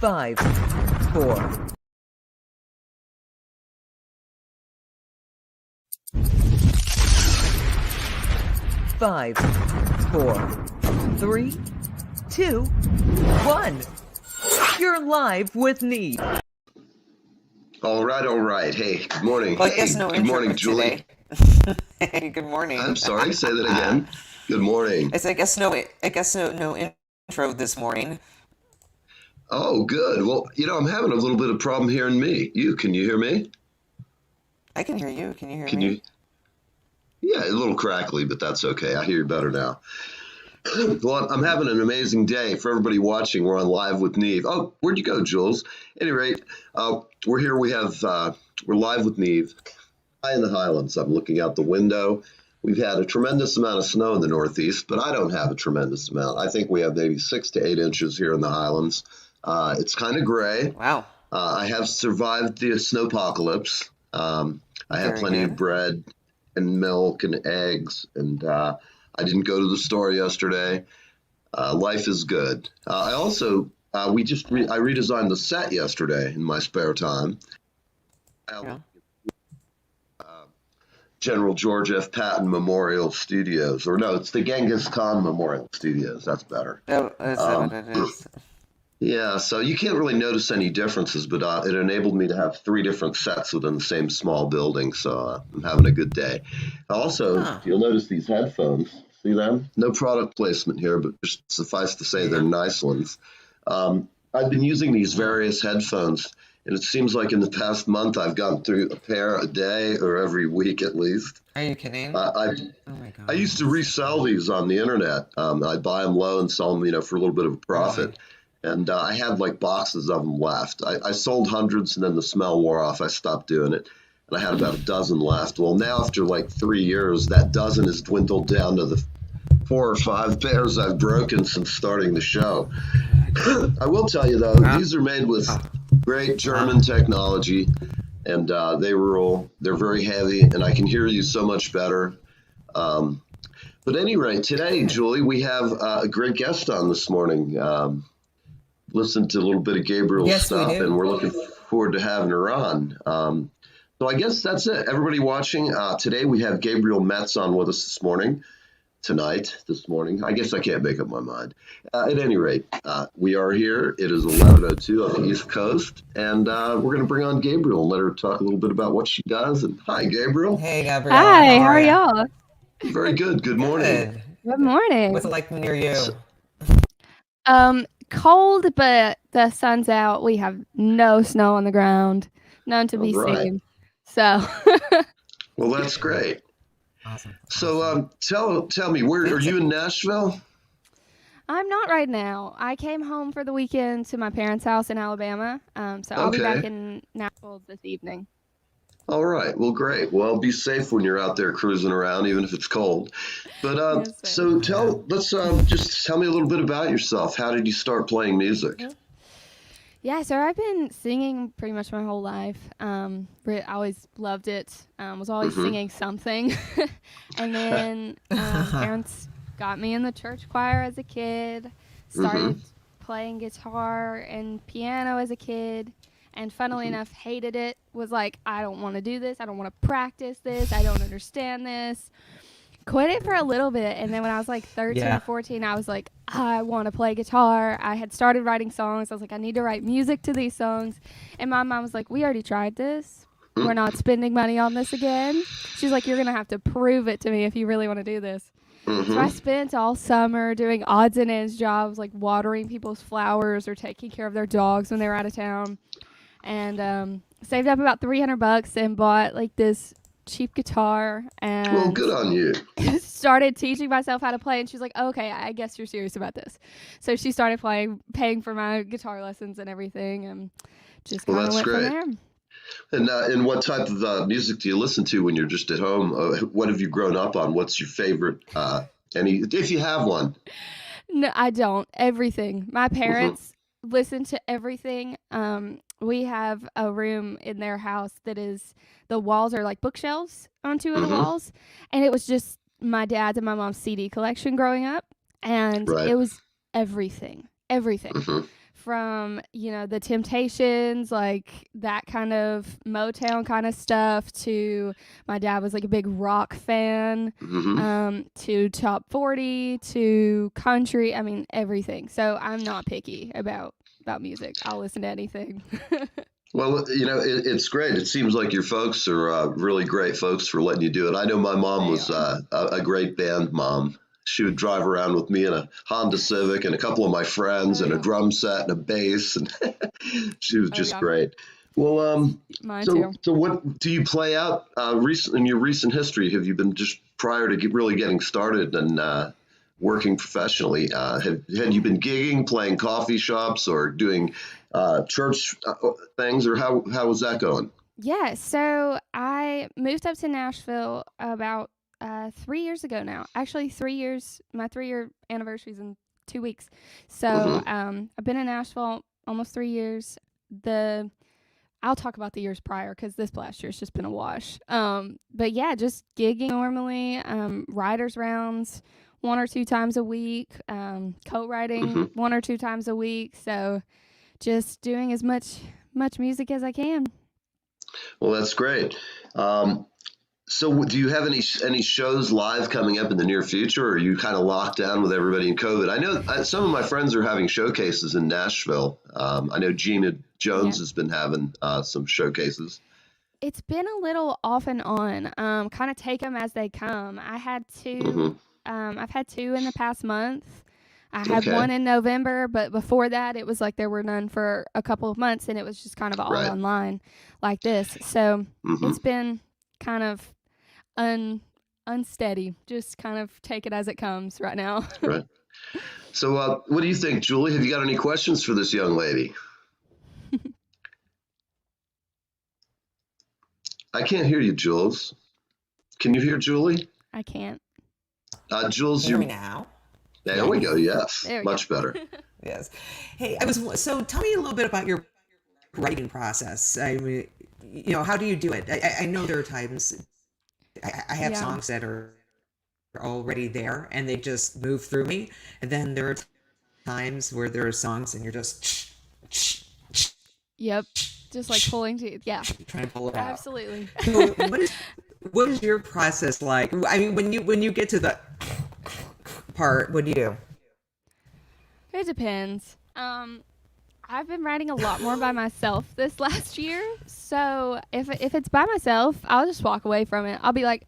5, 4, 5, 4, 3, 2, 1. You're live with Neve. All right. Hey, good morning. Well, I guess no Good intro morning, Julie. today. Hey, good morning. I'm sorry, say that again. Good morning. I guess no intro this morning. Oh, good. Well, I'm having a little bit of problem hearing me. Can you hear me? I can hear you. Can you hear Can me? you? Yeah, a little crackly, but that's okay. I hear you better now. Well, I'm having an amazing day. For everybody watching, we're on Live with Neve. Oh, where'd you go, Jules? At any rate, we're here. We're live with Neve. High in the Highlands. I'm looking out the window. We've had a tremendous amount of snow in the Northeast, but I don't have a tremendous amount. I think we have maybe 6 to 8 inches here in the Highlands. It's kind of gray. Wow. I have survived the snowpocalypse. I have Very plenty good. of bread and milk and eggs, and I didn't go to the store yesterday. Life is good. I also I redesigned the set yesterday in my spare time. Yeah. General George F. Patton Memorial Studios, or no, it's the Genghis Khan Memorial Studios. That's better. Oh, is that what it is? Yeah, so you can't really notice any differences, but it enabled me to have 3 different sets within the same small building, so I'm having a good day. Also, you'll notice these headphones. See them? No product placement here, but just suffice to say they're nice ones. I've been using these various headphones, and it seems like in the past month I've gone through a pair a day or every week at least. Are you kidding? I Oh my God. I used to resell these on the internet. I'd buy them low and sell them, for a little bit of a profit. Really? And I had like boxes of them left. I sold hundreds, and then the smell wore off. I stopped doing it. And I had about a dozen left. Well, now after like 3 years, that dozen has dwindled down to the 4 or 5 pairs I've broken since starting the show. I will tell you, though, these are made with great German technology, and they rule. They're very heavy, and I can hear you so much better. But at any rate, today, Julie, we have a great guest on this morning. Listened to a little bit of Gabriel's stuff, and we're looking forward to having her on. So I guess that's it. Everybody watching, today we have Gabrielle Metz on with us this morning. I guess I can't make up my mind. At any rate, we are here. It is 11:02 on the East Coast, and we're going to bring on Gabrielle and let her talk a little bit about what she does. And hi, Gabrielle. Hey, Gabrielle. Hi, how are y'all? Very good. Good morning. Good morning. What's it like near you? Cold, but the sun's out. We have no snow on the ground, none to be seen. So, well, that's great. Awesome. So, tell me, where are you in Nashville? I'm not right now. I came home for the weekend to my parents' house in Alabama. So I'll be back in Nashville this evening. All right. Well, great. Well, be safe when you're out there cruising around, even if it's cold. But Yes, let's just tell me a little bit about yourself. How did you start playing music? Yeah, so I've been singing pretty much my whole life. I always loved it. Was always singing something. And then parents got me in the church choir as a kid. Started playing guitar and piano as a kid. And funnily enough, hated it. Was like, I don't want to do this. I don't want to practice this. I don't understand this. Quit it for a little bit. And then when I was like 13 or 14, I was like, I want to play guitar. I had started writing songs. I was like, I need to write music to these songs. And my mom was like, we already tried this. We're not spending money on this again. She's like, you're going to have to prove it to me if you really want to do this. So I spent all summer doing odds and ends jobs, like watering people's flowers or taking care of their dogs when they were out of town. And saved up about $300 and bought like this cheap guitar and well, good on you. started teaching myself how to play. And she's like, okay, I guess you're serious about this. So she started paying for my guitar lessons and everything, and just kind of went from there. And what type of music do you listen to when you're just at home? What have you grown up on? What's your favorite? If you have one? No, I don't. Everything. My parents listen to everything. We have a room in their house that is, the walls are like bookshelves on 2 of the walls. And it was just my dad's and my mom's CD collection growing up. And it was everything. Hmm. From, the Temptations, like that kind of Motown kind of stuff, to my dad was like a big rock fan, Hmm. to top 40, to country. I mean, everything. So I'm not picky about music. I'll listen to anything. Well, it's great. It seems like your folks are really great folks for letting you do it. I know my mom They was are. a great band mom. She would drive around with me in a Honda Civic and a couple of my friends Oh, and a yeah. drum set and a bass, and she was Oh, just yeah. great. Well, Mine so too. so what do you play out recent in your recent history? Have you been just prior to really getting started and working professionally? Had you been gigging, playing coffee shops, or doing church things, or how was that going? Yeah, so I moved up to Nashville about 3 years ago now. Actually, 3 years. My 3-year anniversary is in 2 weeks. So Hmm. I've been in Nashville almost 3 years. The I'll talk about the years prior because this last year's just been a wash. But yeah, just gigging normally, writers rounds 1 or 2 times a week, co-writing Hmm. 1 or 2 times a week. So just doing as much music as I can. Well, that's great. Um, so, do you have any shows live coming up in the near future, or are you kind of locked down with everybody in COVID? I know some of my friends are having showcases in Nashville. I know Gina Yeah. Jones has been having some showcases. It's been a little off and on. Kind of take them as they come. I had two. Hmm. I've had two in the past month. I had Okay, one in November, but before that, it was like there were none for a couple of months, and it was just kind of all right. online, like this. So Hmm. it's been kind of un unsteady. Just kind of take it as it comes right now. Right. So, what do you think, Julie? Have you got any questions for this young lady? I can't hear you, Jules. Can you hear Julie? I can't. Jules, Hear me you. now? There we Yes. go. Yes, There we go. much better. Yes. Hey, so tell me a little bit about your writing process. I mean, how do you do it? I know there are times I have Yeah. songs that are already there and they just move through me. And then there are times where there are songs and you're just Yep. Just like pulling teeth. Yeah. trying to pull it out. Absolutely. So what is your process like? I mean, when you get to the part, what do you do? It depends. I've been writing a lot more by myself this last year. So if it's by myself, I'll just walk away from it. I'll be like,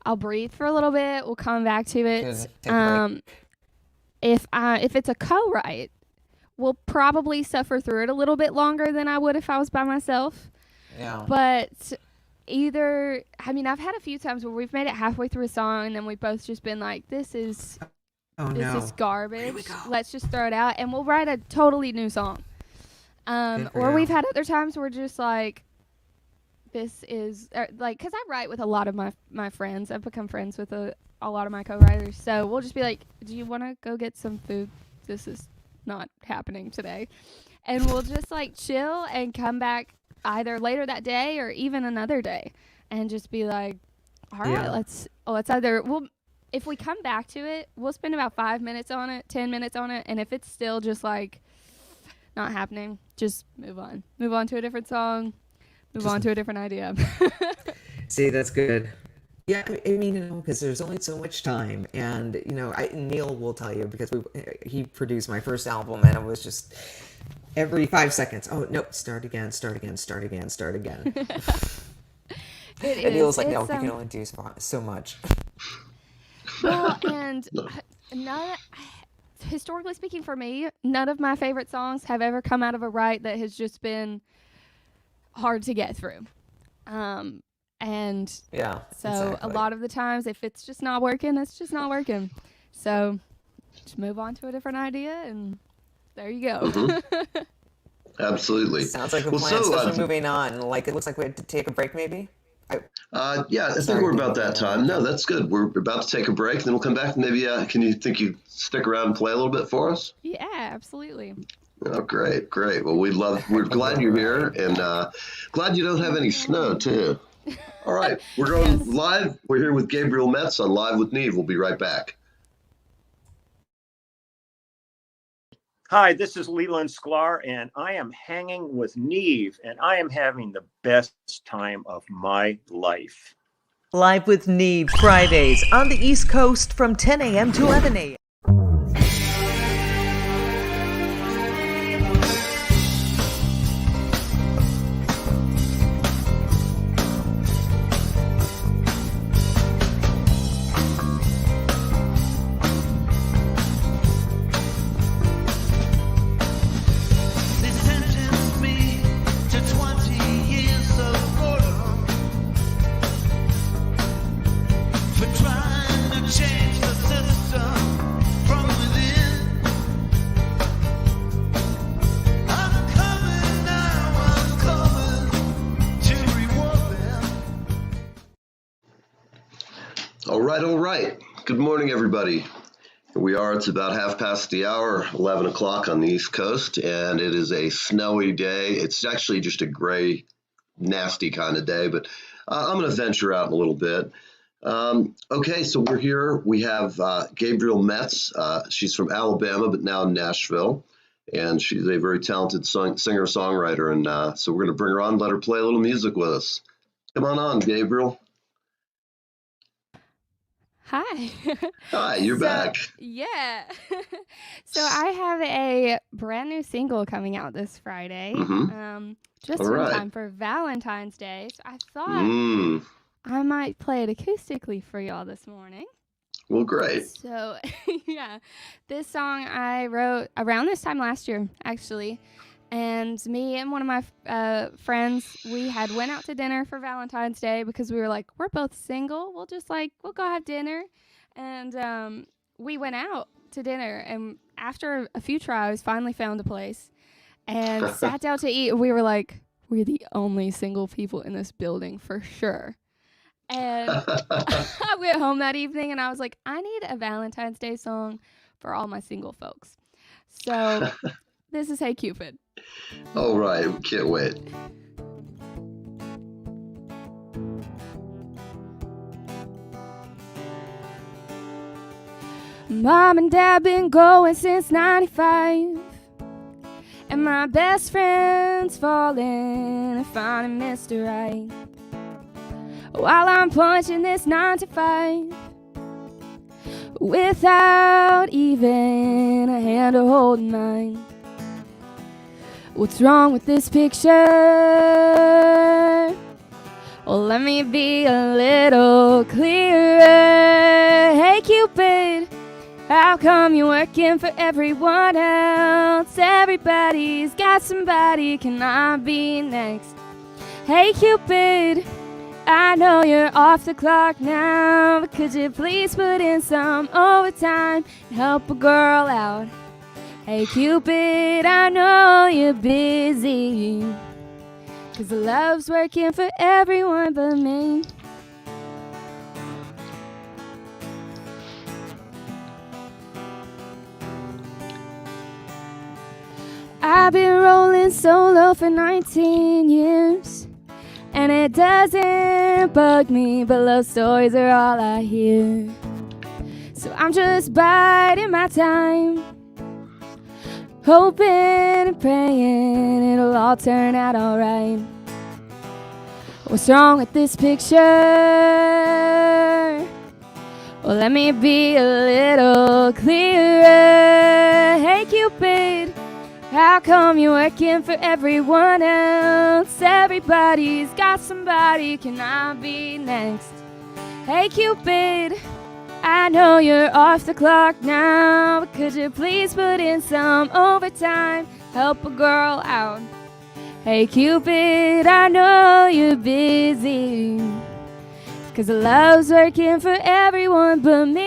I'll breathe for a little bit. We'll come back to Good. it. Take a break. If it's a co-write, we'll probably suffer through it a little bit longer than I would if I was by myself. Yeah. But I've had a few times where we've made it halfway through a song and then we've both just been like, this is Oh this no. is garbage. go. Let's just throw it out, and we'll write a totally new song. Good for Or you. we've had other times where we're just like, this is like, because I write with a lot of my friends. I've become friends with a lot of my co-writers. So we'll just be like, do you want to go get some food? This is not happening today. And we'll just like chill and come back either later that day or even another day and just be like, all right, Yeah. let's either, if we come back to it, we'll spend about 5 minutes on it, 10 minutes on it. And if it's still just like not happening, just move on. Move on to a different song. Move on to a different idea. See, that's good. Yeah, I mean, because there's only so much time, and Neil will tell you because he produced my first album, and it was just every 5 seconds. Oh no, start again, start again, start again, start again. It And Neil's is. like, no, It's, you can only do so much. well, and No. none, historically speaking, for me, none of my favorite songs have ever come out of a write that has just been hard to get through. And Yeah, so exactly. a lot of the times, if it's just not working, it's just not working. So just move on to a different idea, and there you go. Hmm. Absolutely. Sounds like a Well, plan. so Especially moving on. Like it looks like we had to take a break, maybe. yeah, I think Sorry, we're didn't about mean that to time. interrupt No, you. that's good. We're about to take a break, then we'll come back. Maybe can you think you stick around and play a little bit for us? Yeah, absolutely. Oh, great, great. Well, we're glad you're here, and glad you don't have any snow too. All right, we're going Yes. live. We're here with Gabrielle Metz on Live with Neve. We'll be right back. Hi, this is Leland Sklar, and I am hanging with Neve, and I am having the best time of my life. Live with Neve Fridays on the East Coast from 10 a.m. to 11 a.m. All right. Good morning, everybody. Here we are. It's about half past the hour, 11 o'clock on the East Coast, and it is a snowy day. It's actually just a gray, nasty kind of day, but I'm going to venture out in a little bit. Okay, so we're here. We have Gabrielle Metz. She's from Alabama, but now in Nashville, and she's a very talented singer-songwriter, and so we're going to bring her on, let her play a little music with us. Come on, Gabrielle. Hi. Hi, you're back. Yeah. So I have a brand new single coming out this Friday. Just in time for Valentine's Day. So I thought I might play it acoustically for y'all this morning. Well, great. So, yeah. This song I wrote around this time last year, actually. And me and one of my friends, we had went out to dinner for Valentine's Day because we were like, we're both single. We'll go have dinner. And we went out to dinner. And after a few tries, finally found a place and sat down to eat. We were like, we're the only single people in this building for sure. And I went home that evening and I was like, I need a Valentine's Day song for all my single folks. So this is Hey Cupid. All right, can't wait. Mom and Dad been going since 95, and my best friend's falling and finding Mr. Right. While I'm punching this 9 to 5 without even a hand to hold in mine. What's wrong with this picture? Well, let me be a little clearer. Hey Cupid, how come you're working for everyone else? Everybody's got somebody, can I be next? Hey Cupid, I know you're off the clock now, but could you please put in some overtime and help a girl out? Hey Cupid, I know you're busy, 'cause love's working for everyone but me. I've been rolling solo for 19 years, and it doesn't bug me, but love stories are all I hear. So I'm just biding my time, hoping and praying it'll all turn out alright. What's wrong with this picture? Well, let me be a little clearer. Hey Cupid, how come you're working for everyone else? Everybody's got somebody, can I be next? Hey Cupid, I know you're off the clock now, but could you please put in some overtime, help a girl out? Hey Cupid, I know you're busy, 'cause love's working for everyone but me.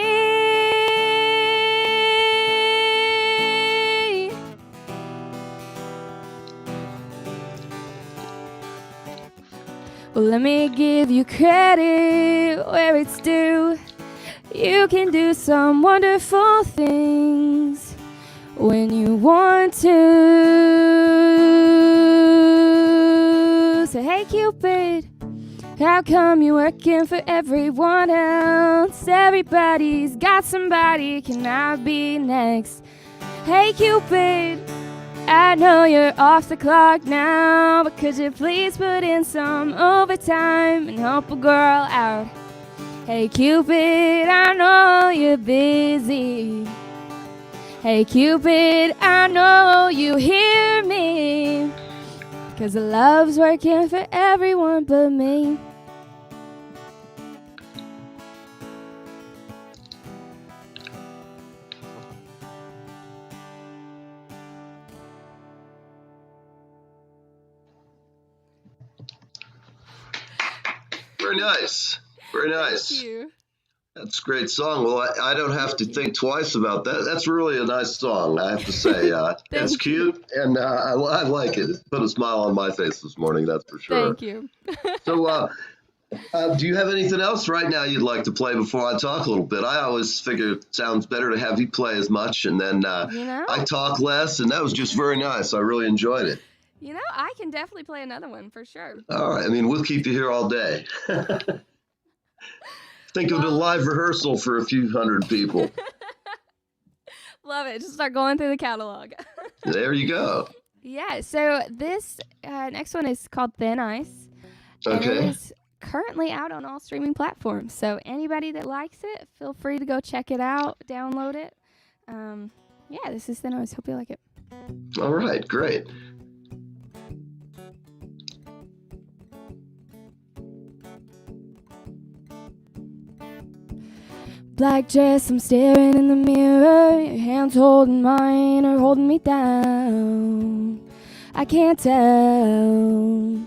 Well, let me give you credit where it's due. You can do some wonderful things when you want to. So hey Cupid, how come you're working for everyone else? Everybody's got somebody, can I be next? Hey Cupid, I know you're off the clock now, but could you please put in some overtime and help a girl out? Hey Cupid, I know you're busy. Hey Cupid, I know you hear me, 'cause the love's working for everyone but me. Very nice. Very nice. Thank you. That's a great song. Well, I don't have to think twice about that. That's really a nice song, I have to say. It's cute, and I like it. It put a smile on my face this morning, that's for sure. Thank you. So, do you have anything else right now you'd like to play before I talk a little bit? I always figure it sounds better to have you play as much, and then I talk less, and that was just very nice. I really enjoyed it. You know, I can definitely play another one for sure. All right. I mean, we'll keep you here all day. Think of a live rehearsal for a few hundred people. Love it. Just start going through the catalog. There you go. Yeah, so this next one is called Thin Ice. And it Okay. is currently out on all streaming platforms. So anybody that likes it, feel free to go check it out, download it. Yeah, this is Thin Ice. Hope you like it. All right. Great. Black dress, I'm staring in the mirror. Your hands holding mine or holding me down. I can't tell.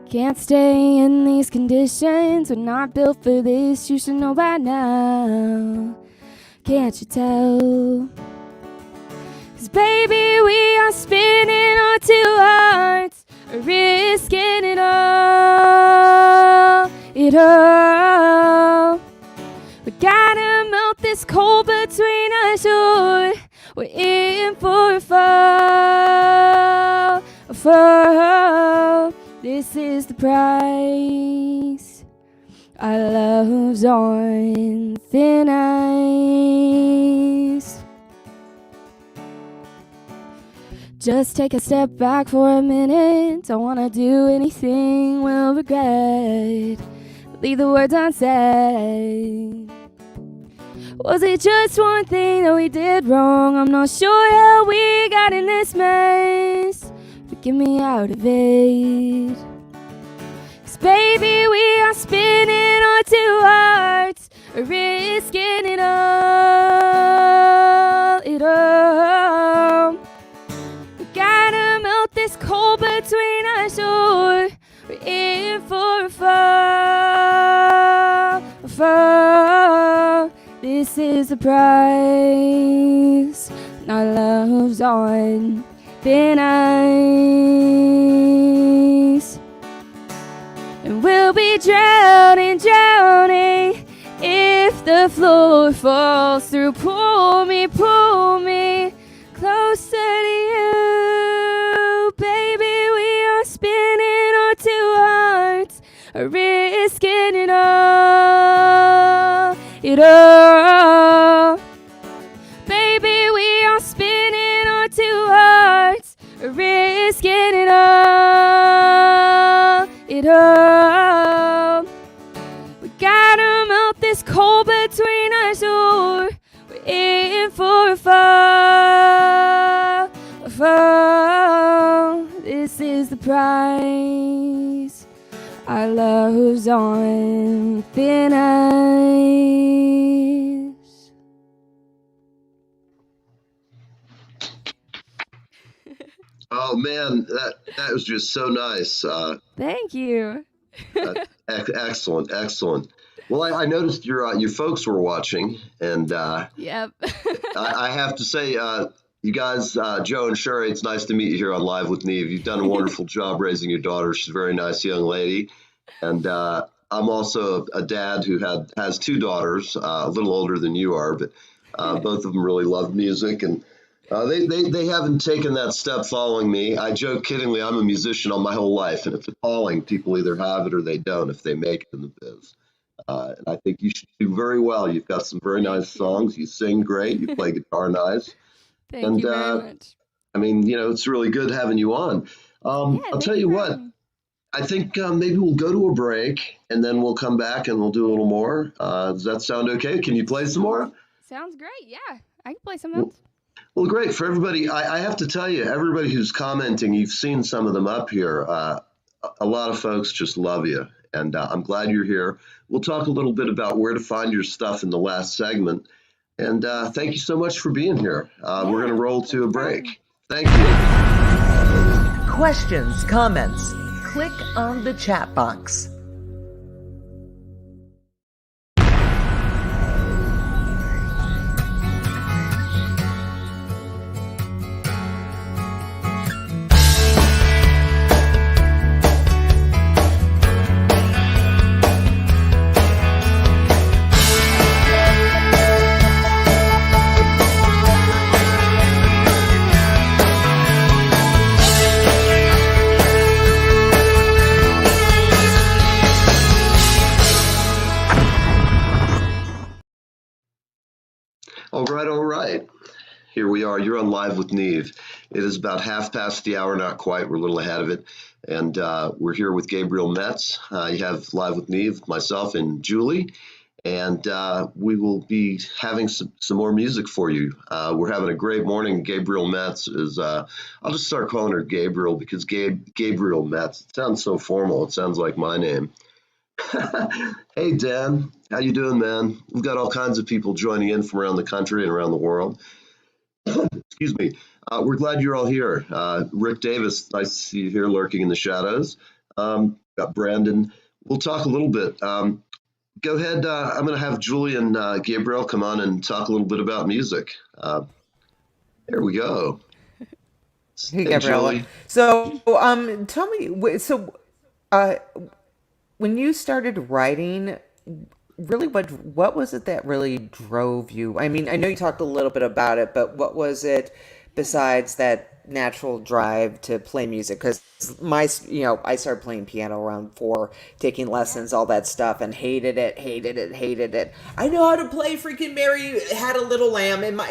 Can't stay in these conditions. We're not built for this. You should know by now. Can't you tell? 'Cause baby, we are spinning our two hearts, risking it all. It all. We gotta melt this cold between us, or we're in for a fall, a fall. This is the price. Our love's on thin ice. Just take a step back for a minute. Don't wanna do anything we'll regret. Leave the words unsaid. Was it just one thing that we did wrong? I'm not sure how we got in this mess, but get me out of it. 'Cause baby, we are spinning our two hearts, risking it all, it all. We gotta melt this cold between us, or we're in for a fall, a fall. This is the price. Our love's on thin ice, and we'll be drowning, drowning if the floor falls through. Pull me closer to you, baby. We are spinning our two hearts, risking it all, it all. Baby, we are spinning our two hearts, risking it all, it all. We gotta melt this cold between us, or we're in for a fall, a fall. This is the price. Our love's on thin ice. Oh man, that was just so nice. Thank you. Excellent, excellent. Well, I noticed your folks were watching, and Yep. I have to say, you guys, Joe and Sherry, it's nice to meet you here on Live with Neve. You've done a wonderful job raising your daughter. She's a very nice young lady, and I'm also a dad who has two daughters, a little older than you are, but both of them really love music, and they haven't taken that step following me. I joke kiddingly, I'm a musician all my whole life, and if it's calling, people either have it or they don't if they make it in the biz. And I think you should do very well. You've got some very nice songs. You sing great. You play guitar nice. Thank And you very much. I mean, it's really good having you on. Yeah, I'll thank tell you you for what, having me. I think maybe we'll go to a break and then we'll come back and we'll do a little more. Does that sound okay? Can you play some Sounds more? sounds great. Yeah, I can play some Well, notes. well, great. For everybody, I have to tell you, everybody who's commenting, you've seen some of them up here. A lot of folks just love you, and I'm glad you're here. We'll talk a little bit about where to find your stuff in the last segment. And thank you so much for being here. We're going to Yeah, roll thank to a you for having me. break. Thank you. Questions, comments, click on the chat box. All right, all right. Here we are. You're on Live with Neve. It is about half past the hour, not quite. We're a little ahead of it. And we're here with Gabrielle Metz. You have Live with Neve, myself, and Julie. And we will be having some more music for you. We're having a great morning. Gabrielle Metz is, I'll just start calling her Gabriel because Gabrielle Metz, it sounds so formal. It sounds like my name. Hey, Dan. How you doing, man? We've got all kinds of people joining in from around the country and around the world. Excuse me. We're glad you're all here. Rick Davis, nice to see you here lurking in the shadows. Got Brandon. We'll talk a little bit. Go ahead. I'm going to have Julie and Gabrielle come on and talk a little bit about music. There we go. Hey, Hey, Gabriella. Julie. So, tell me, when you started writing, really, what was it that really drove you? I mean, I know you talked a little bit about it, but what was it besides that natural drive to play music? Because I started playing piano around 4, taking lessons, all that stuff, and hated it. I know how to play freaking Mary Had a Little Lamb in my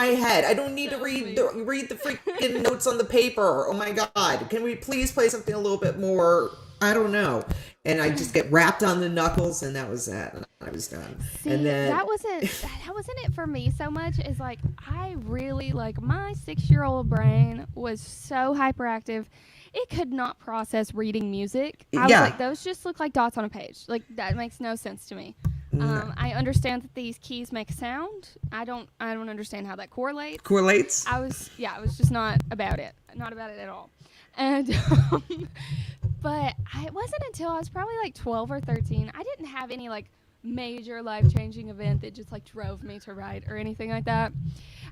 head. I don't need to read the freaking notes on the paper. Oh my God. Can we please play something a little bit more, I don't know. And I just get wrapped on the knuckles, and that was that. And I was done. See, And then that wasn't it for me so much. Is like I really like my 6-year-old brain was so hyperactive. It could not process reading music. I was Yeah. like, those just look like dots on a page. Like that makes no sense to me. I understand that these keys make sound. I don't understand how that correlates. correlates. I was just not about it at all. And but it wasn't until I was probably like 12 or 13. I didn't have any like major life-changing event that just like drove me to write or anything like that.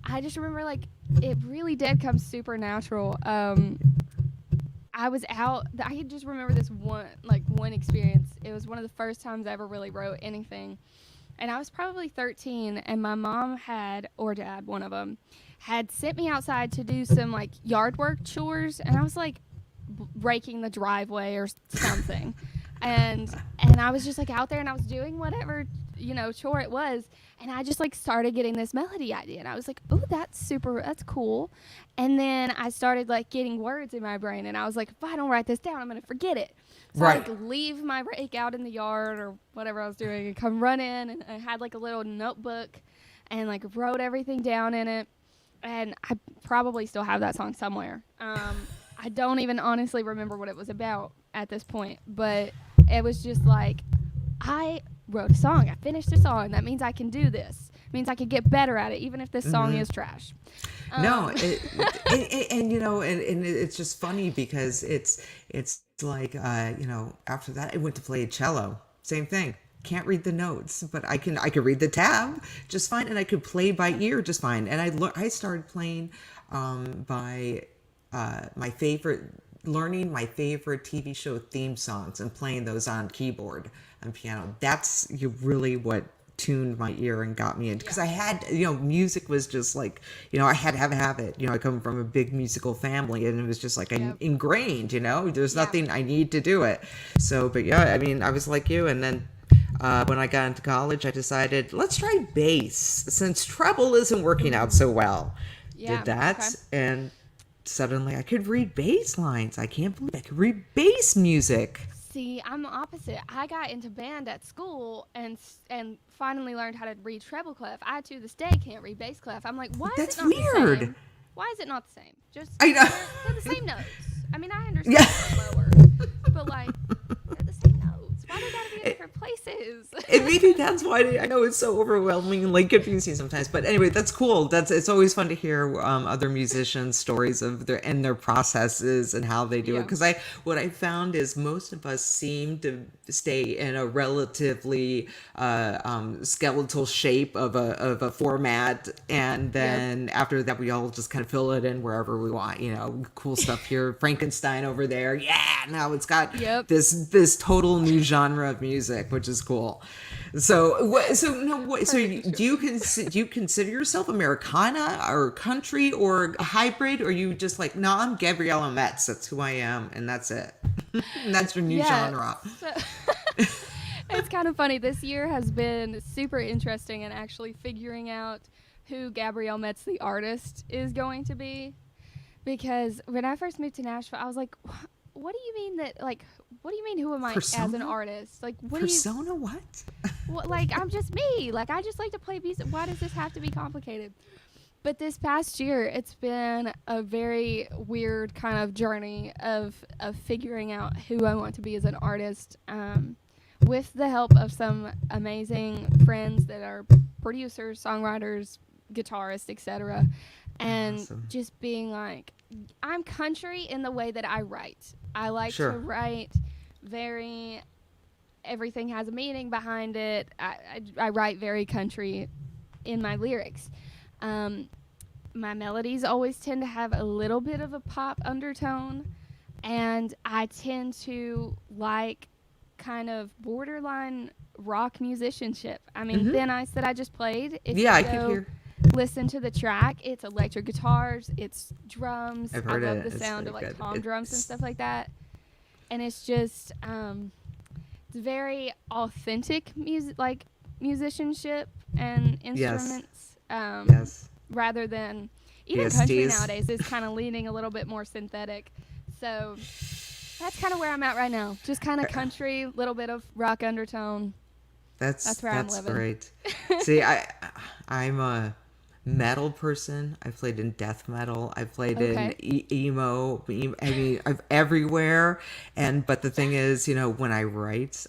I just remember like it really did come supernatural. I was out. I could just remember this one experience. It was one of the first times I ever really wrote anything. And I was probably 13, and my mom or dad, one of them, had sent me outside to do some like yard work chores, and I was like raking the driveway or something. and I was just like out there, and I was doing whatever chore it was, and I just like started getting this melody idea, and I was like, oh, that's cool. And then I started like getting words in my brain, and I was like, if I don't write this down, I'm gonna forget it. So Right. I like leave my rake out in the yard or whatever I was doing and come run in, and I had like a little notebook and like wrote everything down in it. And I probably still have that song somewhere. I don't even honestly remember what it was about at this point, but it was just like, I wrote a song. I finished a song. That means I can do this. It means I can get better at it, even if this song is trash. No, and it's just funny because it's like after that I went to play cello. Same thing. Can't read the notes, but I could read the tab just fine, and I could play by ear just fine. And I started playing by learning my favorite TV show theme songs and playing those on keyboard and piano. That's really what tuned my ear and got me into, because I had, music was just like, I had to have it. I come from a big musical family, and it was just like ingrained, there's nothing I need to do it. So, but yeah, I mean, I was like you. And then when I got into college, I decided, let's try bass since treble isn't working out so well. Yeah. did that, Okay. and suddenly I could read bass lines. I can't believe I could read bass music. See, I'm the opposite. I got into band at school and finally learned how to read treble clef. I to this day can't read bass clef. I'm like, why That's is it not the weird. same? Why is it not the same? Just I know. they're the same notes. I mean, I understand Yeah. it's lower, but like they're the same notes. Why do they gotta be in different places? And maybe that's why I know it's so overwhelming and like confusing sometimes. But anyway, that's cool. It's always fun to hear other musicians' stories of their processes and how they do it. Yeah. Because what I found is most of us seem to stay in a relatively skeletal shape of a format, and then after that we all just kind of fill it in wherever we want. You know, cool stuff here, Frankenstein over there. Yeah, now it's got Yep. this total new genre of music, which is cool. So do you consider yourself Americana or country or hybrid, or are you just like, no, I'm Gabrielle Metz, that's who I am, and that's it. And that's your new genre. So, it's kind of funny. This year has been super interesting in actually figuring out who Gabrielle Metz, the artist, is going to be. Because when I first moved to Nashville, I was like, what do you mean that, like, what do you mean who am I as an Persona? artist? Like, what Persona, what? what, like, I'm just me. Like, I just like to play music. Why does this have to be complicated? But this past year, it's been a very weird kind of journey of figuring out who I want to be as an artist, with the help of some amazing friends that are producers, songwriters, guitarists, etc. And Awesome. just being like, I'm country in the way that I write. I like Sure. to write everything has a meaning behind it. I write very country in my lyrics. My melodies always tend to have a little bit of a pop undertone, and I tend to like kind of borderline rock musicianship. I mean, Thin Ice that I just played, if Yeah, I you could go hear. listen to the track, it's electric guitars, it's drums. I've I heard love it. the It's sound of very like good. tom drums and It's- stuff like that. And it's just it's very authentic music, like musicianship and instruments. Yes. Rather than even country ESTs. nowadays is kind of leaning a little bit more synthetic. So that's kind of where I'm at right now. Just kind of country, little bit of rock undertone. That's where I'm living. great. See, I'm a metal person. I played in death metal. I played Okay. in emo. I mean, I'm everywhere. But the thing is, you know, when I write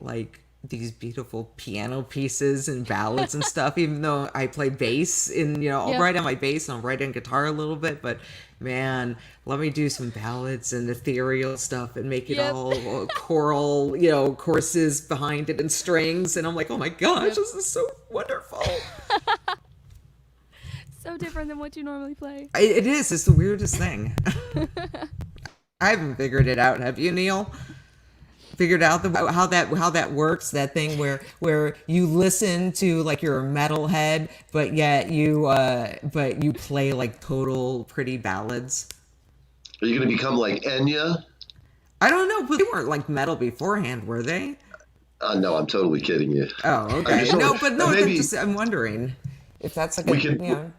like these beautiful piano pieces and ballads and stuff, even though I play bass and, you know, I'll Yep. write on my bass and I'll write on guitar a little bit, but man, let me do some ballads and ethereal stuff and make it Yep. all choral, you know, choruses behind it and strings. And I'm like, oh my gosh, Yep. this is so wonderful. So different than what you normally play. It is. It's the weirdest thing. I haven't figured it out. Have you, Neil? Figured out how that works? That thing where you listen to like you're a metalhead, but yet you play like total pretty ballads. Are you going to become like Enya? I don't know, but they weren't like metal beforehand, were they? No, I'm totally kidding you. Oh, okay. just No, wondering- but no. maybe- I'm wondering if that's like We can-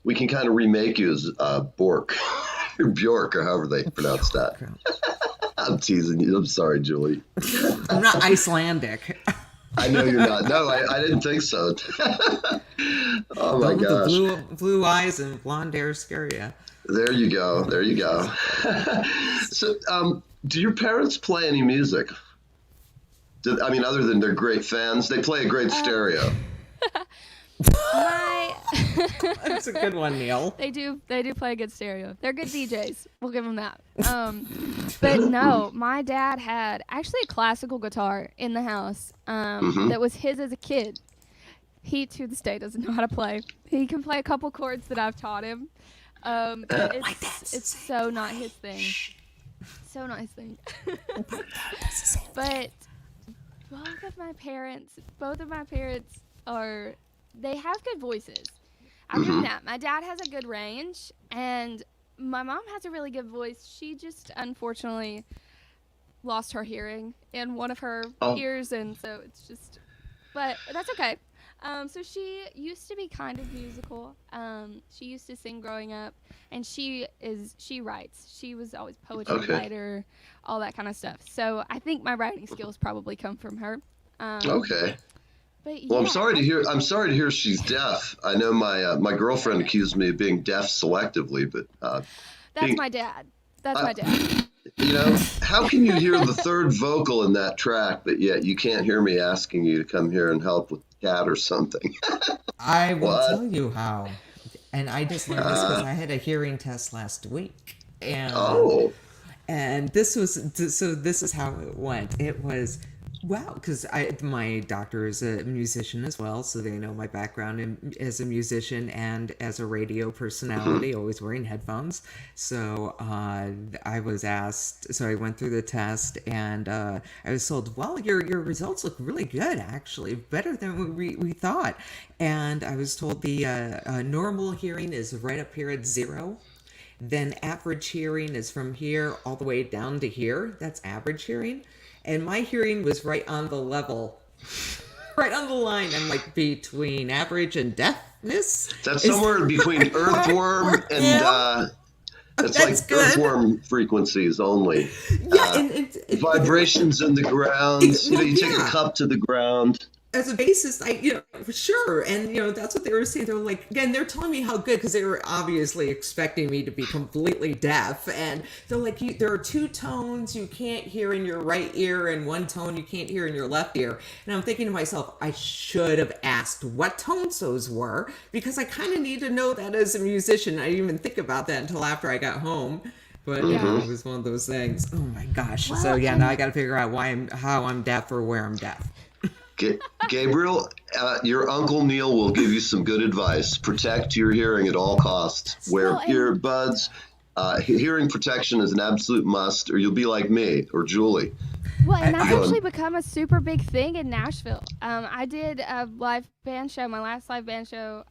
We can kind of remake you as Bork or Bjork or however they pronounce that. I'm teasing you. I'm sorry, Julie. I'm not Icelandic. I know you're not. No, I didn't think so. Oh my With gosh. the blue eyes and blonde hair scare you. There you go. There you go. So, do your parents play any music? I mean, other than they're great fans, they play a great stereo. That's a good one, Neil. They do play a good stereo. They're good DJs. We'll give them that. But no, my dad had actually a classical guitar in the house that was his as a kid. He to this day doesn't know how to play. He can play a couple chords that I've taught him. But it's so not his thing. So not his thing. But both of my parents they have good voices. I'll give them that. My dad has a good range, and my mom has a really good voice. She just unfortunately lost her hearing in one of her ears, and so it's just. But that's okay. So she used to be kind of musical. She used to sing growing up, and she writes. She was always poetry writer, all that kind of stuff. So I think my writing skills probably come from her. Okay. But Well, I'm sorry to hear. I'm sorry to hear she's deaf. I know my girlfriend accused me of being deaf selectively, but that's my dad. That's my dad. You know, how can you hear the third vocal in that track, but yet you can't hear me asking you to come here and help with the cat or something? I will tell you how. And I just learned this because I had a hearing test last week. And, and this is how it went. It was, wow, because my doctor is a musician as well, so they know my background as a musician and as a radio personality, always wearing headphones. So I was asked, so I went through the test, and I was told, well, your results look really good, actually, better than we thought. And I was told the normal hearing is right up here at 0. Then average hearing is from here all the way down to here. That's average hearing. And my hearing was right on the level, right on the line. I'm like between average and deafness. That's somewhere between earthworm and it's like good. Earthworm frequencies only. Yeah, and vibrations in the ground. You take a cup to the ground. As a bassist, sure. And, that's what they were saying. They're like, again, they're telling me how good, because they were obviously expecting me to be completely deaf. And they're like, there are 2 tones you can't hear in your right ear and 1 tone you can't hear in your left ear. And I'm thinking to myself, I should have asked what tones those were, because I kind of need to know that as a musician. I didn't even think about that until after I got home. But it was one of those things. Oh my gosh. Well, so now I got to figure out how I'm deaf or where I'm deaf. Gabriel, your Uncle Neil will give you some good advice. Protect your hearing at all costs. Wear earbuds. Hearing protection is an absolute must, or you'll be like me or Julie. Well, and that's actually become a super big thing in Nashville. I did a live band show, my last live band show,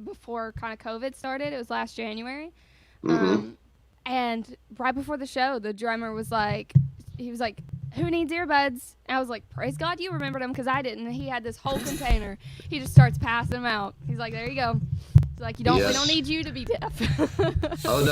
before kind of COVID started. It was last January. And right before the show, the drummer was like, who needs earbuds? And I was like, praise God you remembered them, because I didn't. And he had this whole container. He just starts passing them out. He's like, there you go. He's like, we don't need you to be deaf. Oh,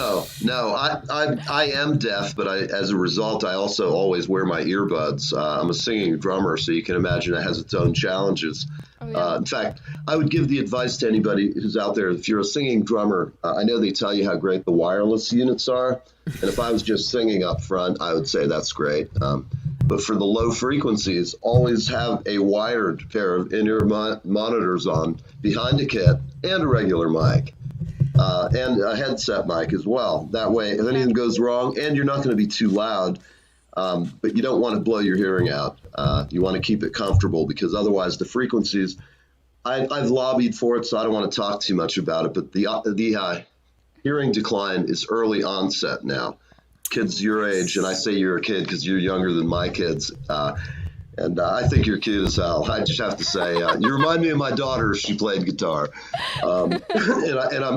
no. I am deaf, but as a result, I also always wear my earbuds. I'm a singing drummer, so you can imagine it has its own challenges. Oh, yeah. In fact, I would give the advice to anybody who's out there, if you're a singing drummer, I know they tell you how great the wireless units are. And if I was just singing up front, I would say that's great. But for the low frequencies, always have a wired pair of in-ear monitors on behind a kit and a regular mic and a headset mic as well. That way, if anything goes wrong, and you're not going to be too loud, but you don't want to blow your hearing out. You want to keep it comfortable, because otherwise the frequencies, I've lobbied for it, so I don't want to talk too much about it, but the hearing decline is early onset now. Kids your age, and I say you're a kid because you're younger than my kids, and I think you're cute as hell. I just have to say, you remind me of my daughter if she played guitar, and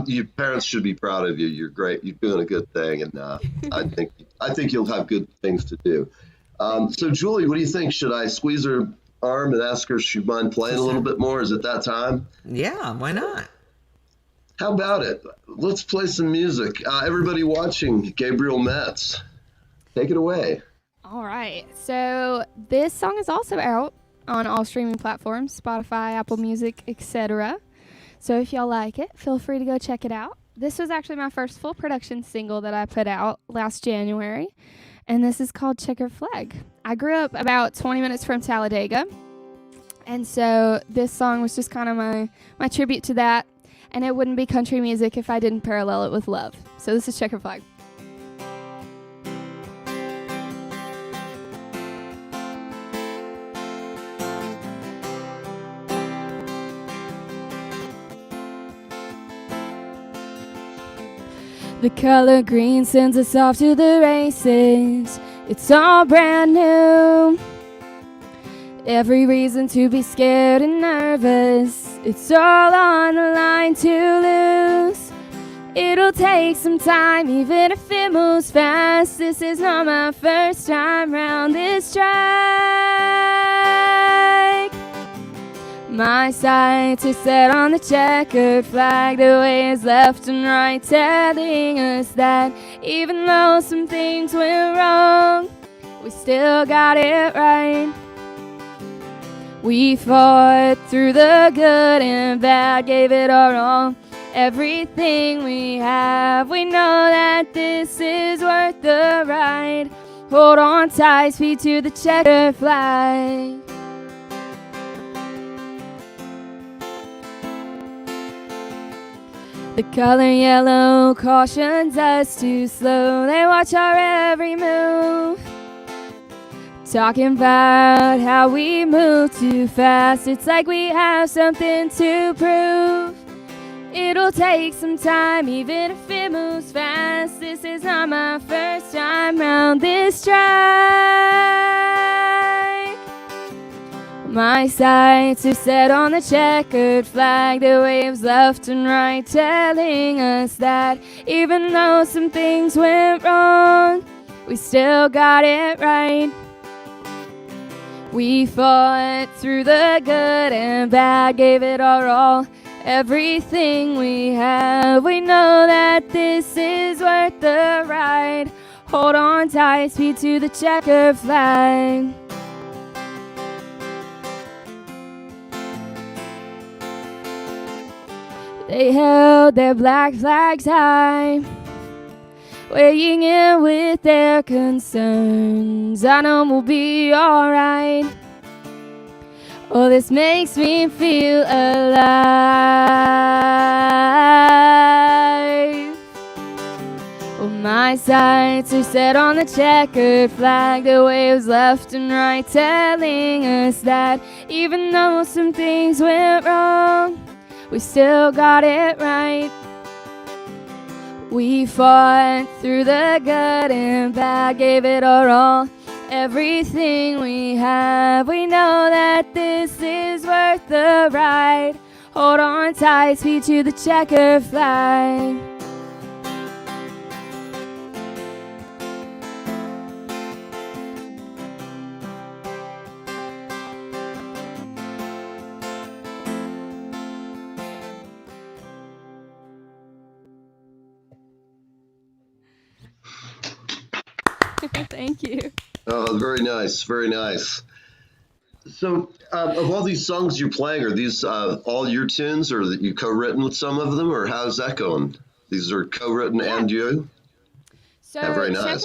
your parents should be proud of you. You're great. You're doing a good thing, and I think you'll have good things to do. So, Julie, what do you think? Should I squeeze her arm and ask her if she'd mind playing a little bit more? Is it that time? Yeah, why not? How about it? Let's play some music. Everybody watching, Gabrielle Metz, take it away. All right. So this song is also out on all streaming platforms, Spotify, Apple Music, etc. So if y'all like it, feel free to go check it out. This was actually my first full production single that I put out last January, and this is called Checkered Flag. I grew up about 20 minutes from Talladega, and so this song was just kind of my tribute to that. And it wouldn't be country music if I didn't parallel it with love. So this is Checkered Flag. The color green sends us off to the races. It's all brand new. Every reason to be scared and nervous. It's all on the line to lose. It'll take some time, even if it moves fast. This is not my first time round this track. My sights are set on the checkered flag, the waves left and right telling us that even though some things went wrong, we still got it right. We fought through the good and bad, gave it our all, everything we have. We know that this is worth the ride. Hold on tight, feet to the checkered flag. The color yellow cautions us to slow. They watch our every move, talking about how we move too fast. It's like we have something to prove. It'll take some time, even if it moves fast. This is not my first time round this track. My sights are set on the checkered flag, the waves left and right telling us that even though some things went wrong, we still got it right. We fought through the good and bad, gave it our all, everything we have. We know that this is worth the ride. Hold on tight, speed to the checkered flag. They held their black flags high, weighing in with their concerns. I know we'll be alright. Oh, this makes me feel alive. Oh, my sights are set on the checkered flag, the waves left and right telling us that even though some things went wrong, we still got it right. We fought through the good and bad, gave it our all, everything we have. We know that this is worth the ride. Hold on tight, speed to the checkered flag. Thank you. Oh, very nice, very nice. So, of all these songs you're playing, are these all your tunes, or that you co-written with some of them, or how's that going? These are co-written and you? So Yeah, very nice.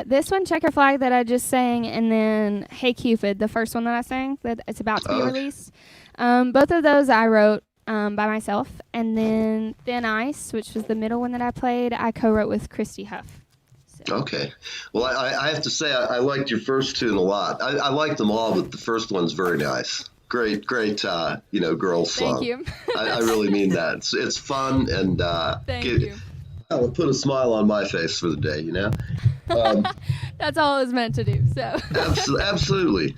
This one, Checker Flag, that I just sang, and then Hey Cupid, the first one that I sang, that it's about to be released. Both of those I wrote by myself, and then Thin Ice, which was the middle one that I played, I co-wrote with Christy Huff. Okay. Well, I have to say I liked your first tune a lot. I like them all, but the first one's very nice. Great, girls song. Thank you. I really mean that. It's fun and Thank you. It'll put a smile on my face for the day, That's all it was meant to do. So. Absolutely.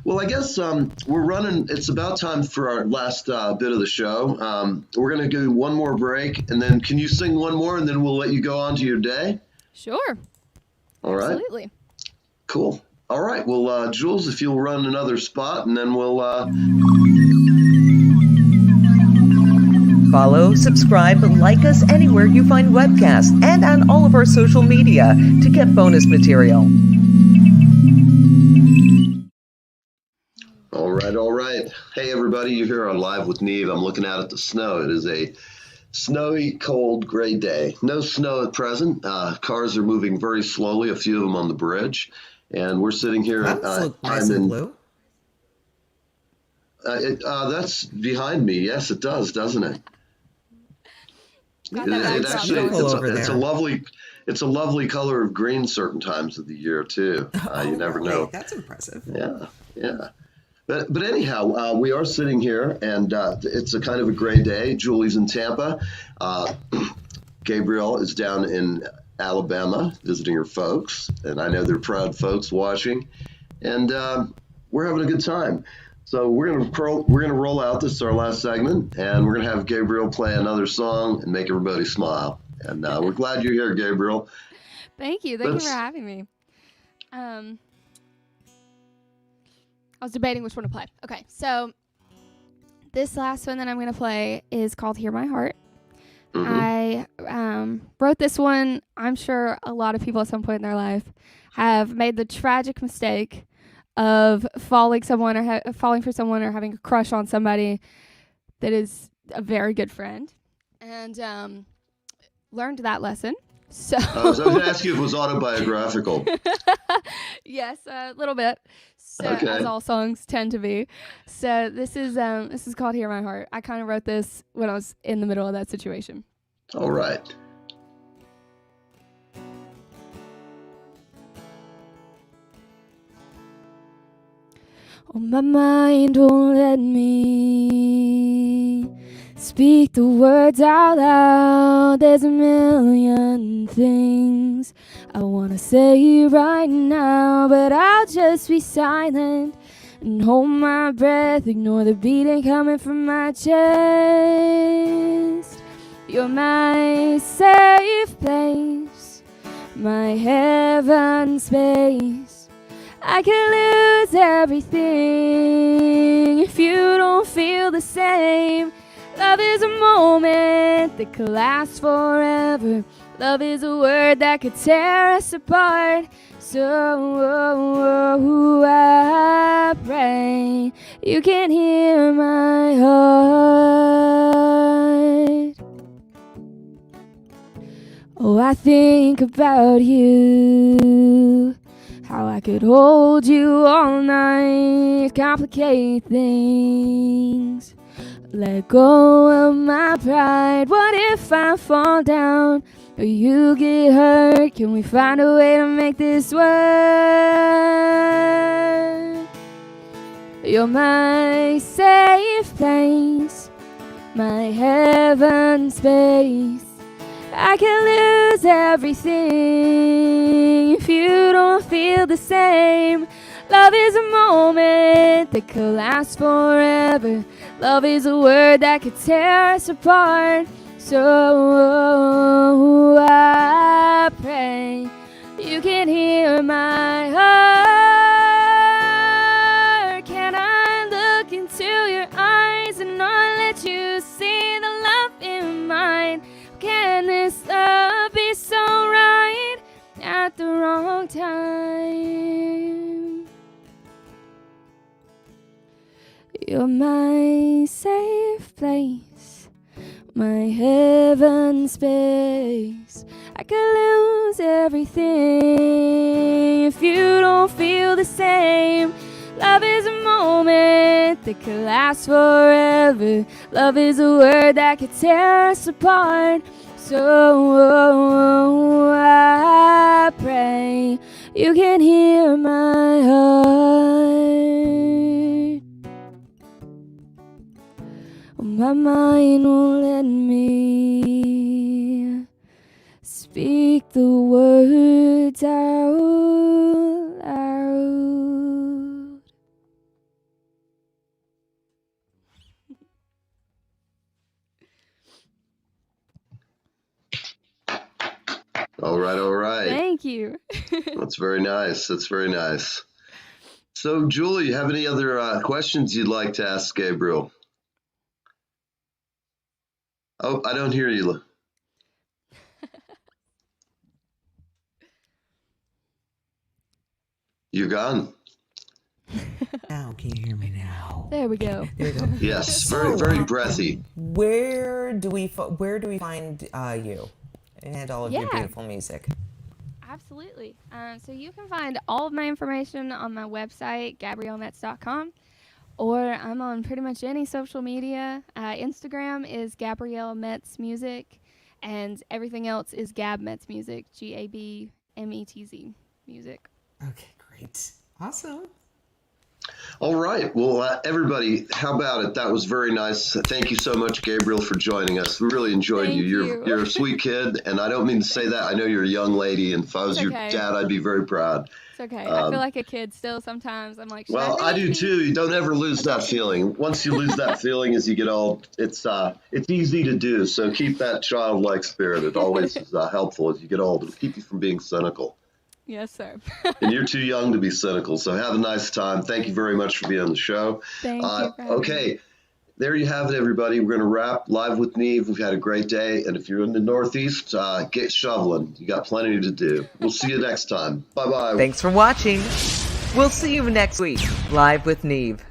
Well, I guess we're running. It's about time for our last bit of the show. We're going to do one more break, and then can you sing one more, and then we'll let you go on to your day? Sure. All right. Absolutely. Cool. All right. Well, Jules, if you'll run another spot, and then we'll... Follow, subscribe, like us anywhere you find webcasts and on all of our social media to get bonus material. All right. Hey, everybody. You're here on Live with Neve. I'm looking out at the snow. It is a snowy, cold, gray day. No snow at present. Cars are moving very slowly, a few of them on the bridge. And we're sitting here. Nice and blue. That's behind me. Yes, it does, doesn't it? It's a lovely color of green certain times of the year too. You never know. That's impressive. Yeah. But anyhow, we are sitting here, and it's a kind of a gray day. Julie's in Tampa. Gabrielle is down in Alabama visiting her folks, and I know they're proud folks watching. And we're having a good time. So we're gonna roll out. This is our last segment, and we're gonna have Gabrielle play another song and make everybody smile. And we're glad you're here, Gabrielle. Thank you. Thank you for having me. I was debating which one to play. Okay, so This last one that I'm going to play is called Hear My Heart. Mhm. I wrote this one. I'm sure a lot of people at some point in their life have made the tragic mistake of falling for someone or having a crush on somebody that is a very good friend, and learned that lesson. So I was going to ask you if it was autobiographical. yes, a little bit. So as Okay. all songs tend to be. So this is called Hear My Heart. I kind of wrote this when I was in the middle of that situation. All right. Oh, my mind won't let me speak the words out loud. There's a million things I wanna say right now, but I'll just be silent and hold my breath, ignore the beating coming from my chest. You're my safe place, my heaven space. I could lose everything if you don't feel the same. Love is a moment that could last forever. Love is a word that could tear us apart. So I pray you can hear my heart. Oh, I think about you, how I could hold you all night, complicate things, let go of my pride. What if I fall down or you get hurt? Can we find a way to make this work? You're my safe place, my heaven space. I can lose everything if you don't feel the same. Love is a moment that could last forever. Love is a word that could tear us apart. So I pray you can hear my heart. Can I look into your eyes and not let you see the love in mine? Can this love be so right at the wrong time? You're my safe place, my heaven space. I could lose everything if you don't feel the same. Love is a moment that could last forever. Love is a word that could tear us apart. So I pray you can hear my heart. My mind won't let me speak the words out loud. All right. All right. Thank you. That's very nice. That's very nice. So, Julie, you have any other questions you'd like to ask Gabriel? Oh, I don't hear you. You're gone. Now, can you hear me now? There we go. There we go. Yes, So, very breathy. Where do we find you and all of your Yeah. beautiful music? Absolutely. So you can find all of my information on my website, GabrielleMetz.com, or I'm on pretty much any social media. Instagram is Gabrielle Metz Music, and everything else is Gab Metz Music, GABMETZ Music. Okay, great. Awesome. All right. Well, everybody, how about it? That was very nice. Thank you so much, Gabriel, for joining us. We really enjoyed Thank you. you. You're a sweet kid, and I don't mean to say that. I know you're a young lady, and if I was It's your okay. dad, I'd be very proud. It's okay. I feel like a kid still sometimes. I'm like, should Well, I I do really too. You don't ever lose that feeling. Once you lose that feeling as you get old, it's easy to do. So keep that childlike spirit. It always is helpful as you get old. It'll keep you from being cynical. Yes, sir. And you're too young to be cynical. So have a nice time. Thank you very much for being on the show. Thank you for having me. Okay. there you have it, everybody. We're going to wrap Live with Neve. We've had a great day. And if you're in the Northeast, get shoveling. You got plenty to do. We'll see you next time. Bye-bye. Thanks for watching. We'll see you next week, Live with Neve.